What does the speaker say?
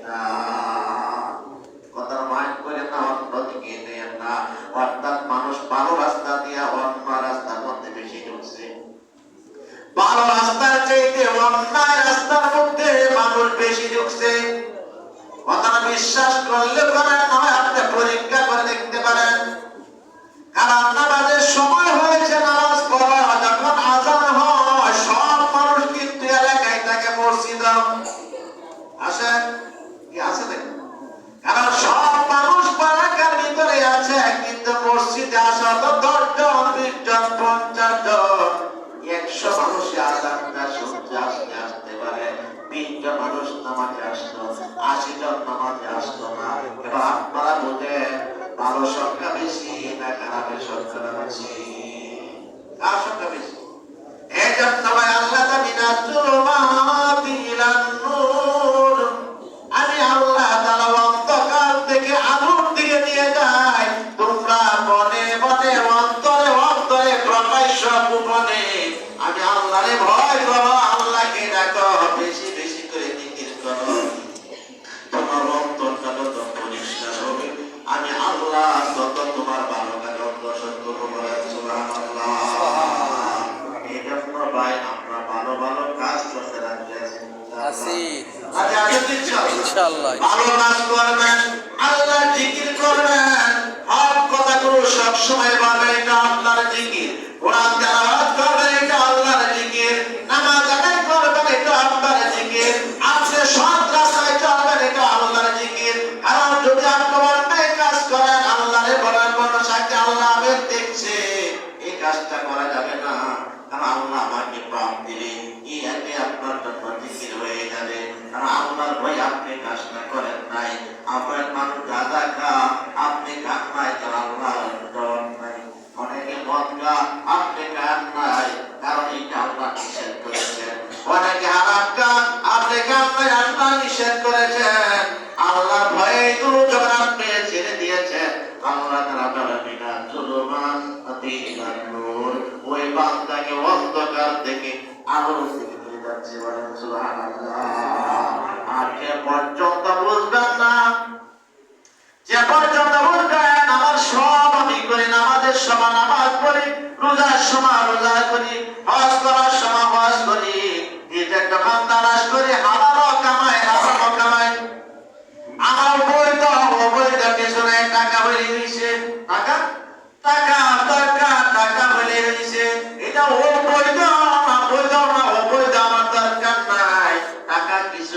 না, কথার মাইন্ড করে না, অন্যদিকে নেন না। অর্থাৎ মানুষ ভালো রাস্তা দিয়ে অন্য রাস্তার মধ্যে বেশি ঢুকছে। ভালো রাস্তার চাইতে অন্যায় রাস্তার মধ্যে মানুষ বেশি ঢুকছে। কথাটা বিশ্বাস করলে পারেন, নয় আপনি পরীক্ষা করে দেখতে পারেন। কারণ নামাজের সময় হয়েছে, নামাজ পড়া যখন আযান হয় সব মানুষ কিন্তু এলাকায় থাকে মসজিদে আসেন কি আছে নাকি? কারণ সব মানুষ এলাকার ভিতরে আছে, কিন্তু মসজিদে আসা তো 10 জন 20 জন 50 জন 100 মানুষ আযানটা শুনতে আসতে পারে। 20 জন মানুষ নামাজে আসলো, 80 জন নামাজে আসলো না। এবার আপনারা বুঝেন ভালো সংখ্যা বেশি না খারাপের সংখ্যা বেশি? কার সংখ্যা বেশি? এই জন্য ভাই আল্লাহ মিনাজ যুলুমাতি ইলান নূর, আমি আল্লাহ তাআলা অন্ধকার থেকে আলোর দিকে নিয়ে যাই। তোমরা মনে মনে অন্তরে অন্তরে প্রকাশ্য গোপনে আমি আল্লাহরে ভয় করো, আল্লাহকে ডাকো, বেশি বেশি করে জিকির করো। তোমার অন্তরটা যত পরিষ্কার হবে আমি আল্লাহ তত তোমার ভালো কাজ অগ্রসর করবো। বলেন সুবহানাল্লাহ। এই জন্য ভাই আমরা ভালো ভালো কাজ করতে রাজি আছি, ইনশাআল্লাহ। ভালো কাজ করবেন, আল্লাহর জিকির করবেন, হক কথাগুলো সব সময় বলবেন, এটা আল্লাহর জিকির। কোরআন তেলাওয়াত করবেন, এটা আল্লাহর জিকির। নামাজ আদায় করবেন, এটা আল্লাহর জিকির। আপনি সৎ রাস্তায় চলবেন, এটা আল্লাহর জিকির। কারণ যদি আপনি অন্যায় কাজ করেন, আল্লাহরে বলার কোনো সাক্ষী আল্লাহ আমাদের দেখছে, এই কাজটা করা যাবে না। কারণ আল্লাহ আমাকে পাপ দিলে এই আগে আপনার জন্য জিকির হয়ে যাবে। কারণ আল্লাহর ভয় আপনি কাজটা করেন নাই। আপনার মানুষ গাঁজা খা, আপনি খান নাই, কারণ আল্লাহর ডর নাই। অনেকে মদ খা, আপনি খান নাই, কারণ এটা আল্লাহ নিষেধ করেছেন। অনেকে হারাম খা, আপনি খান নাই, আল্লাহ নিষেধ করেছেন। আল্লাহর ভয়ে এগুলো যখন আপনি ছেড়ে দিয়েছেন, আল্লাহ তাআলা মিনাজ যুলুমাতি ইলান নূর, ওই বান্দাকে অন্ধকার থেকে আলোর দিকে নিয়ে যাচ্ছে। বলেন সুবহানাল্লাহ। আর যে পর্যন্ত বুঝবেন না, যে পর্যন্ত বুঝবেন আমার সব আমি করি, নামাজের সময় নামাজ পড়ি, রোজার সময় রোজা করি, হজ করার সময় হজ করি, নিজের দোকান তালাশ করি, হালালও কামাই হারামও কামাই, আমার বৈধ অবৈধ কিছু নাই। টাকা হলে হইছে, টাকা টাকা দরকার, টাকা হলে হইছে, এটা অবৈধ না, বৈধ না, অবৈধ আমার দরকার নাই। টাকা কিছু